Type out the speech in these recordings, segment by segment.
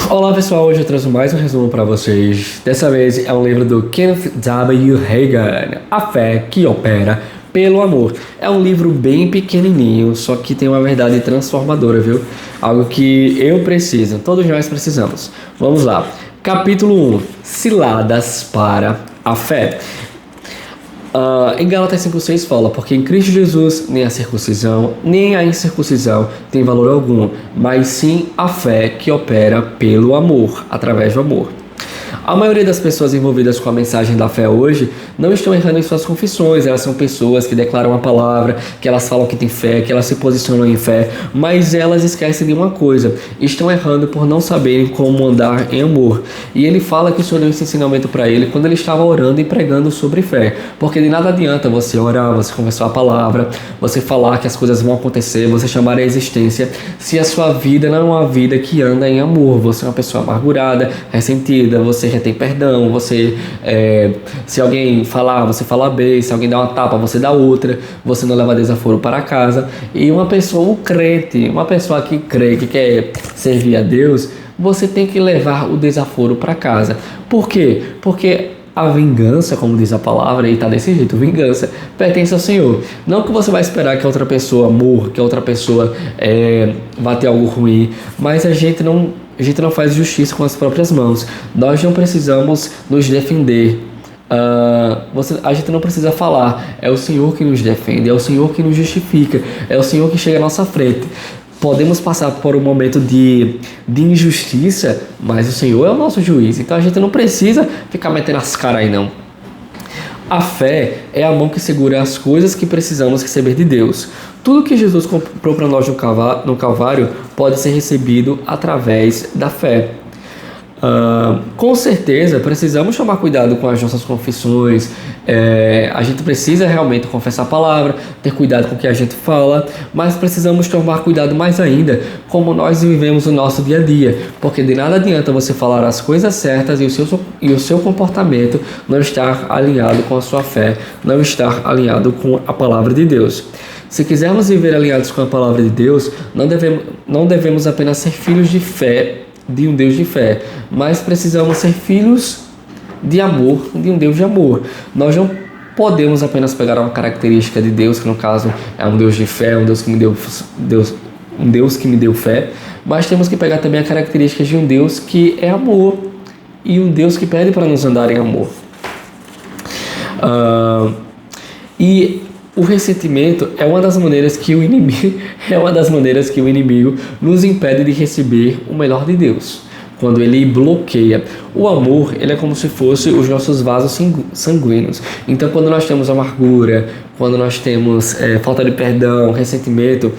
Olá pessoal, hoje eu trouxe mais um resumo para vocês. Dessa vez é um livro do Kenneth W. Hagin, A Fé que Opera pelo Amor. É um livro bem pequenininho, só que tem uma verdade transformadora, viu? Algo que eu preciso, todos nós precisamos. Vamos lá. Capítulo 1. Ciladas para a fé. Em Gálatas 5,6 fala: porque em Cristo Jesus nem a circuncisão nem a incircuncisão tem valor algum, mas sim a fé que opera pelo amor, através do amor. A maioria das pessoas envolvidas com a mensagem da fé hoje não estão errando em suas confissões. Elas são pessoas que declaram a palavra, que elas falam que têm fé, que elas se posicionam em fé, mas elas esquecem de uma coisa: estão errando por não saberem como andar em amor. E ele fala que o Senhor deu esse ensinamento para ele quando ele estava orando e pregando sobre fé, porque de nada adianta você orar, você confessar a palavra, você falar que as coisas vão acontecer, você chamar a existência, se a sua vida não é uma vida que anda em amor. Você é uma pessoa amargurada, ressentida, você retém perdão, você se alguém falar, você fala bem, se alguém dá uma tapa, você dá outra, você não leva desaforo para casa. E uma pessoa, um crente, uma pessoa que crê, que quer servir a Deus, você tem que levar o desaforo para casa. Por quê? Porque a vingança, como diz a palavra, e tá desse jeito, vingança pertence ao Senhor. Não que você vai esperar que a outra pessoa morra, que a outra pessoa vá ter algo ruim, mas a gente não faz justiça com as próprias mãos. Nós não precisamos nos defender. A gente não precisa falar. É o Senhor que nos defende, é o Senhor que nos justifica, é o Senhor que chega à nossa frente. Podemos passar por um momento de injustiça, mas o Senhor é o nosso juiz. Então a gente não precisa ficar metendo as caras aí, não. A fé é a mão que segura as coisas que precisamos receber de Deus. Tudo que Jesus comprou para nós no Calvário pode ser recebido através da fé. Com certeza precisamos tomar cuidado com as nossas confissões. A gente precisa realmente confessar a palavra, ter cuidado com o que a gente fala, mas precisamos tomar cuidado mais ainda como nós vivemos o nosso dia a dia, porque de nada adianta você falar as coisas certas e o seu comportamento não estar alinhado com a sua fé, não estar alinhado com a palavra de Deus. Se quisermos viver alinhados com a palavra de Deus, não devemos apenas ser filhos de fé, de um Deus de fé, mas precisamos ser filhos de amor, de um Deus de amor. Nós não podemos apenas pegar uma característica de Deus, que no caso é um Deus de fé, um Deus que me deu fé, mas temos que pegar também a característica de um Deus que é amor e um Deus que pede para nos andar em amor. E o ressentimento é uma das maneiras que o inimigo nos impede de receber o melhor de Deus. Quando ele bloqueia. O amor, ele é como se fosse os nossos vasos sanguíneos. Então, quando nós temos amargura, quando nós temos falta de perdão, ressentimento,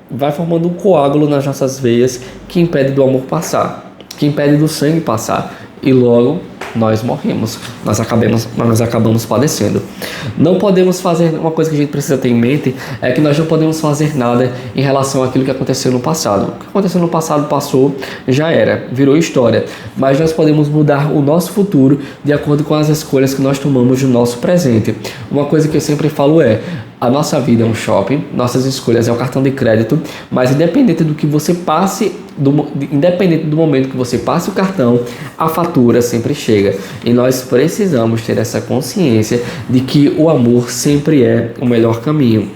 vai formando um coágulo nas nossas veias que impede do amor passar, que impede do sangue passar. E logo nós morremos, nós acabamos padecendo. Não podemos fazer, uma coisa que a gente precisa ter em mente é que nós não podemos fazer nada em relação àquilo que aconteceu no passado. O que aconteceu no passado passou, já era, virou história, mas nós podemos mudar o nosso futuro de acordo com as escolhas que nós tomamos no nosso presente. Uma coisa que eu sempre falo a nossa vida é um shopping, nossas escolhas é um cartão de crédito, mas independente do que você passe, independente do momento que você passe o cartão, a fatura sempre chega. E nós precisamos ter essa consciência de que o amor sempre é o melhor caminho.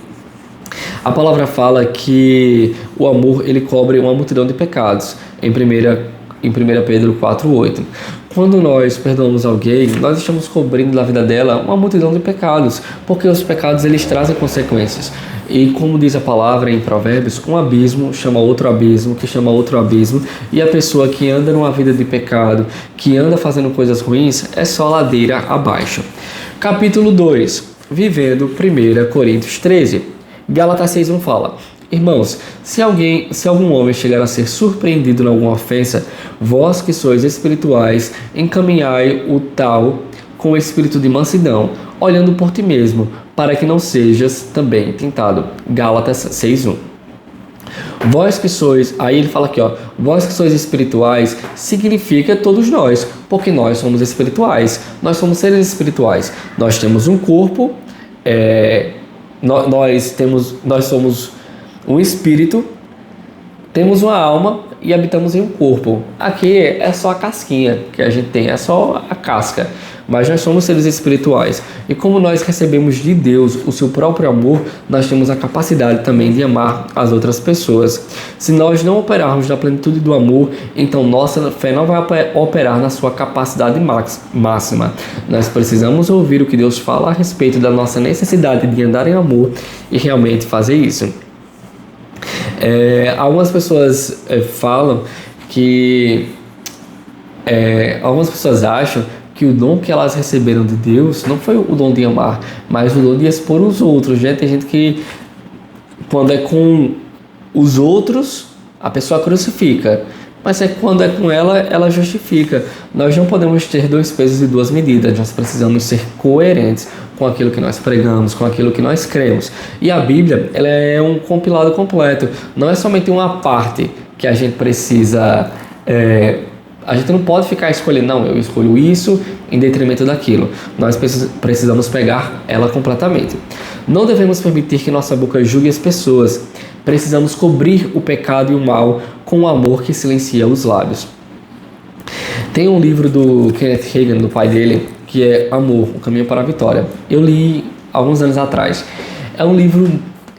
A palavra fala que o amor ele cobre uma multidão de pecados, em 1 Pedro 4,8. Quando nós perdoamos alguém, nós estamos cobrindo da vida dela uma multidão de pecados, porque os pecados eles trazem consequências. E como diz a palavra em Provérbios, um abismo chama outro abismo, que chama outro abismo, e a pessoa que anda numa vida de pecado, que anda fazendo coisas ruins, é só ladeira abaixo. Capítulo 2. Vivendo 1 Coríntios 13. Gálatas 6,1 fala: irmãos, se algum homem chegar a ser surpreendido em alguma ofensa, vós que sois espirituais, encaminhai o tal com espírito de mansidão, olhando por ti mesmo, para que não sejas também tentado. Gálatas 6:1. Vós que sois, aí ele fala aqui, vós que sois espirituais, significa todos nós, porque nós somos espirituais, nós somos seres espirituais, nós temos um corpo, nós somos um espírito, temos uma alma e habitamos em um corpo. Aqui é só a casquinha que a gente tem, é só a casca. Mas nós somos seres espirituais. E como nós recebemos de Deus o seu próprio amor, nós temos a capacidade também de amar as outras pessoas. Se nós não operarmos na plenitude do amor, então nossa fé não vai operar na sua capacidade máxima. Nós precisamos ouvir o que Deus fala a respeito da nossa necessidade de andar em amor e realmente fazer isso. Algumas pessoas falam que... algumas pessoas acham que o dom que elas receberam de Deus não foi o dom de amar, mas o dom de expor os outros. Tem gente que, quando é com os outros, a pessoa crucifica, mas quando é com ela, ela justifica. Nós não podemos ter dois pesos e duas medidas, nós precisamos ser coerentes com aquilo que nós pregamos, com aquilo que nós cremos. E a Bíblia, ela é um compilado completo, não é somente uma parte que a gente precisa... A gente não pode ficar escolhendo, não, eu escolho isso em detrimento daquilo. Nós precisamos pegar ela completamente. Não devemos permitir que nossa boca julgue as pessoas. Precisamos cobrir o pecado e o mal com o amor que silencia os lábios. Tem um livro do Kenneth Hagin, do pai dele, que é Amor, o Caminho para a Vitória. Eu li alguns anos atrás. É um livro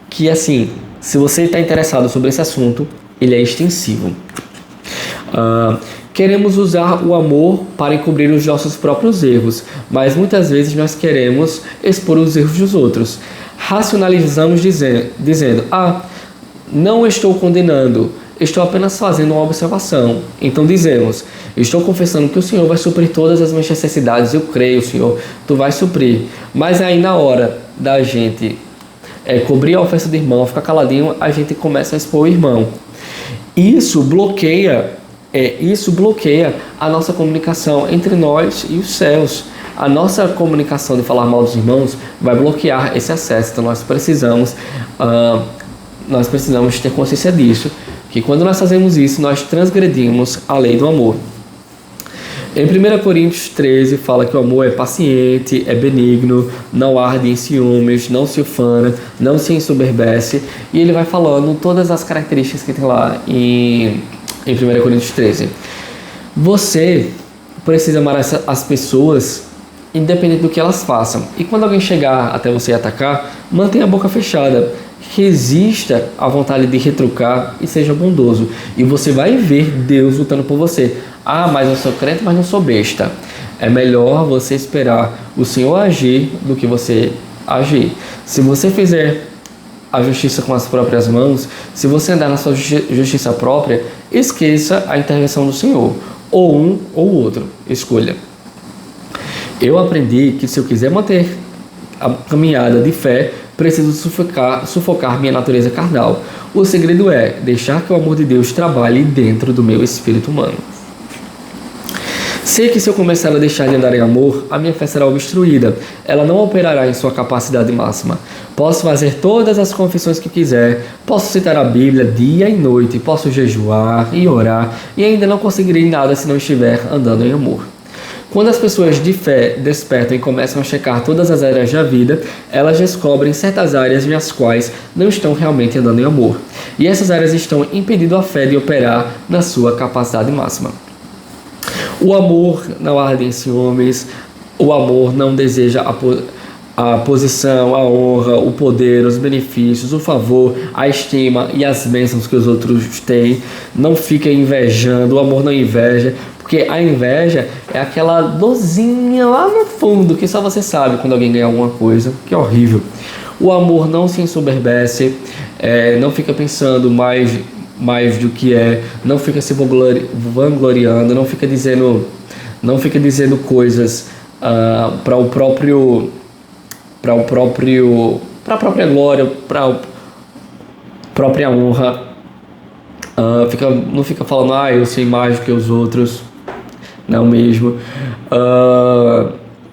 que, assim, se você está interessado sobre esse assunto, ele é extensivo. Queremos usar o amor para encobrir os nossos próprios erros, mas muitas vezes nós queremos expor os erros dos outros. Racionalizamos dizendo, não estou condenando, estou apenas fazendo uma observação. Então dizemos, estou confessando que o Senhor vai suprir todas as minhas necessidades, eu creio, Senhor, Tu vais suprir. Mas aí na hora da gente cobrir a ofensa do irmão, ficar caladinho, a gente começa a expor o irmão. Isso bloqueia a nossa comunicação entre nós e os céus. A nossa comunicação de falar mal dos irmãos vai bloquear esse acesso. Então nós precisamos ter consciência disso, que quando nós fazemos isso, nós transgredimos a lei do amor. Em 1 Coríntios 13 fala que o amor é paciente, é benigno, não arde em ciúmes, não se ufana, não se ensoberbece. E ele vai falando todas as características que tem lá em 1 Coríntios 13. Você precisa amar as pessoas independente do que elas façam. E quando alguém chegar até você e atacar, mantenha a boca fechada. Resista à vontade de retrucar e seja bondoso. E você vai ver Deus lutando por você. Mas eu sou crente, mas não sou besta. É melhor você esperar o Senhor agir do que você agir. Se você fizer a justiça com as próprias mãos, se você andar na sua justiça própria, esqueça a intervenção do Senhor. Ou um ou outro. Escolha. Eu aprendi que se eu quiser manter a caminhada de fé, preciso sufocar minha natureza carnal. O segredo é deixar que o amor de Deus trabalhe dentro do meu espírito humano. Sei que se eu começar a deixar de andar em amor, a minha fé será obstruída. Ela não operará em sua capacidade máxima. Posso fazer todas as confissões que quiser, posso citar a Bíblia dia e noite, posso jejuar e orar, e ainda não conseguirei nada se não estiver andando em amor. Quando as pessoas de fé despertam e começam a checar todas as áreas da vida, elas descobrem certas áreas nas quais não estão realmente andando em amor. E essas áreas estão impedindo a fé de operar na sua capacidade máxima. O amor não arde em ciúmes, o amor não deseja a posição, a honra, o poder, os benefícios, o favor, a estima e as bênçãos que os outros têm. Não fica invejando, o amor não inveja, porque a inveja é aquela dorzinha lá no fundo que só você sabe quando alguém ganha alguma coisa, que é horrível. O amor não se ensoberbece, não fica pensando mais do que não fica se vangloriando, não fica dizendo coisas para a própria glória, para a própria honra. Não fica falando, eu sei mais do que os outros. Não mesmo.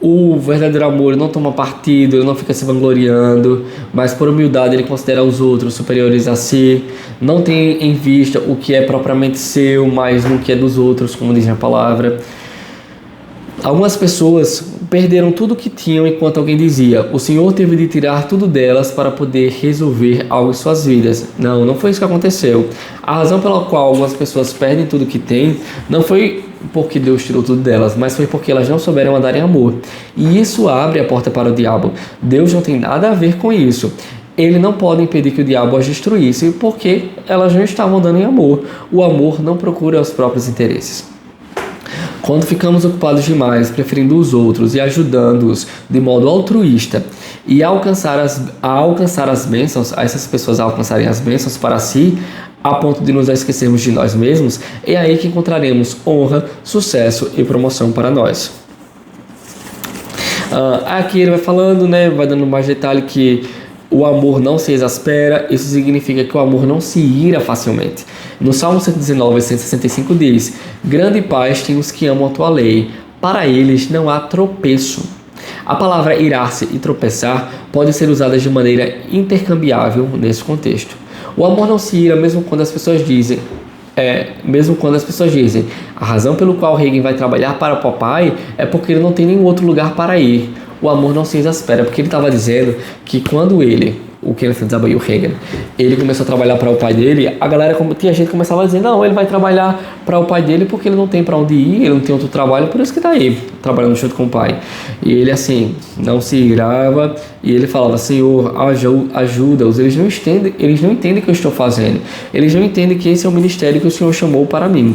O verdadeiro amor não toma partido, ele não fica se vangloriando, mas por humildade ele considera os outros superiores a si, não tem em vista o que é propriamente seu, mas o que é dos outros, como diz a palavra. Algumas pessoas perderam tudo o que tinham enquanto alguém dizia: o Senhor teve de tirar tudo delas para poder resolver algo em suas vidas. Não, não foi isso que aconteceu. A razão pela qual algumas pessoas perdem tudo o que têm não foi porque Deus tirou tudo delas, mas foi porque elas não souberam andar em amor. E isso abre a porta para o diabo. Deus não tem nada a ver com isso. Ele não pode impedir que o diabo as destruísse, porque elas não estavam andando em amor. O amor não procura os próprios interesses. Quando ficamos ocupados demais, preferindo os outros e ajudando-os de modo altruísta e a alcançar as bênçãos, a essas pessoas alcançarem as bênçãos para si, a ponto de nos esquecermos de nós mesmos, é aí que encontraremos honra, sucesso e promoção para nós. Aqui ele vai falando, né, vai dando mais detalhe que o amor não se exaspera. Isso significa que o amor não se ira facilmente. No Salmo 119, 165 diz: grande paz tem os que amam a tua lei, para eles não há tropeço. A palavra irar-se e tropeçar pode ser usada de maneira intercambiável nesse contexto. O amor não se ira mesmo quando as pessoas dizem a razão pelo qual Reagan vai trabalhar para o papai é porque ele não tem nenhum outro lugar para ir. O amor não se exaspera, porque ele estava dizendo que quando o Kenneth W. Reagan, ele começou a trabalhar para o pai dele, tinha gente que começava a dizer: não, ele vai trabalhar para o pai dele porque ele não tem para onde ir, ele não tem outro trabalho, por isso que está aí, trabalhando junto com o pai. E ele assim, não se irava, e ele falava: Senhor, ajuda-os, eles não entendem o que eu estou fazendo, eles não entendem que esse é o ministério que o Senhor chamou para mim.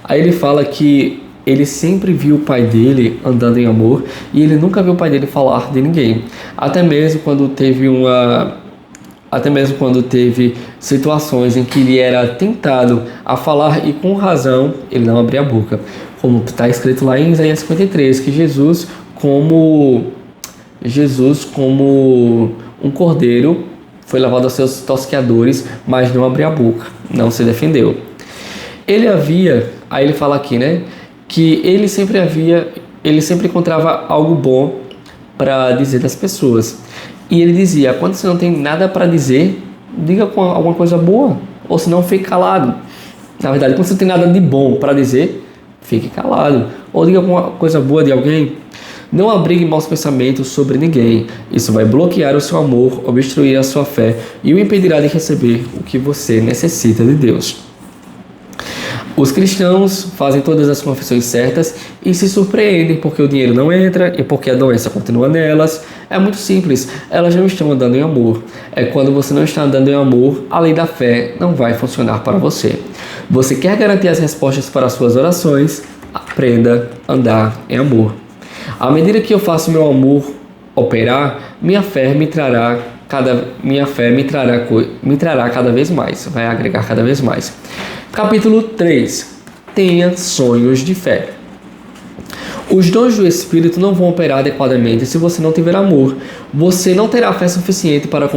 Aí ele fala que ele sempre viu o pai dele andando em amor e ele nunca viu o pai dele falar de ninguém. Até mesmo quando teve situações em que ele era tentado a falar e com razão, ele não abria a boca. Como está escrito lá em Isaías 53, que Jesus como um cordeiro foi levado aos seus tosqueadores, mas não abriu a boca, não se defendeu. Aí ele fala aqui, né, que ele sempre encontrava algo bom para dizer das pessoas. E ele dizia: quando você não tem nada para dizer, diga com alguma coisa boa, ou se não, fique calado. Na verdade, quando você não tem nada de bom para dizer, fique calado, ou diga alguma coisa boa de alguém. Não abrigue maus pensamentos sobre ninguém. Isso vai bloquear o seu amor, obstruir a sua fé e o impedirá de receber o que você necessita de Deus. Os cristãos fazem todas as confissões certas e se surpreendem porque o dinheiro não entra e porque a doença continua nelas. É muito simples, elas não estão andando em amor. É quando você não está andando em amor, a lei da fé não vai funcionar para você. Você quer garantir as respostas para as suas orações? Aprenda a andar em amor. À medida que eu faço meu amor operar, minha fé me trará cada vez mais, vai agregar cada vez mais. Capítulo 3. Tenha sonhos de fé. Os dons do Espírito não vão operar adequadamente se você não tiver amor. Você não terá fé suficiente para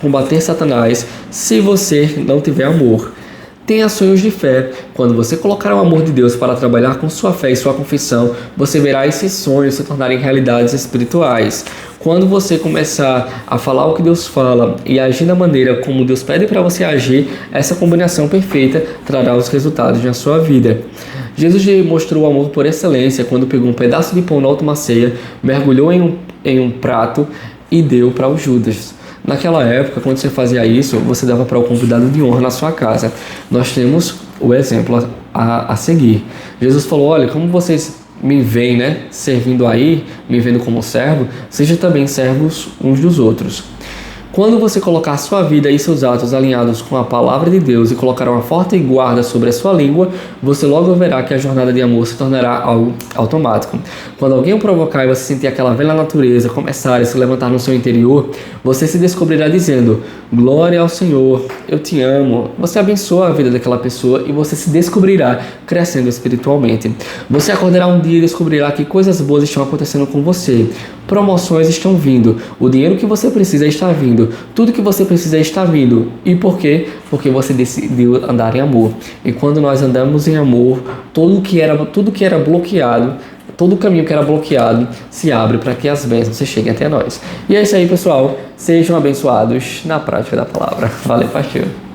combater Satanás se você não tiver amor. Tenha sonhos de fé. Quando você colocar o amor de Deus para trabalhar com sua fé e sua confissão, você verá esses sonhos se tornarem realidades espirituais. Quando você começar a falar o que Deus fala e agir da maneira como Deus pede para você agir, essa combinação perfeita trará os resultados na sua vida. Jesus mostrou o amor por excelência quando pegou um pedaço de pão na última ceia, mergulhou em um prato e deu para o Judas. Naquela época, quando você fazia isso, você dava para o convidado de honra na sua casa. Nós temos o exemplo a seguir. Jesus falou: olha, como vocês me veem, né, servindo aí, me vendo como servo, seja também servos uns dos outros. Quando você colocar sua vida e seus atos alinhados com a palavra de Deus e colocar uma forte guarda sobre a sua língua, você logo verá que a jornada de amor se tornará algo automático. Quando alguém o provocar e você sentir aquela velha natureza começar a se levantar no seu interior, você se descobrirá dizendo: glória ao Senhor, eu te amo. Você abençoa a vida daquela pessoa e você se descobrirá crescendo espiritualmente. Você acordará um dia e descobrirá que coisas boas estão acontecendo com você. Promoções estão vindo, o dinheiro que você precisa está vindo, tudo que você precisa está vindo. E por quê? Porque você decidiu andar em amor. E quando nós andamos em amor, tudo que era bloqueado, todo o caminho que era bloqueado se abre para que as bênçãos cheguem até nós. E é isso aí, pessoal. Sejam abençoados na prática da palavra. Valeu, pastor.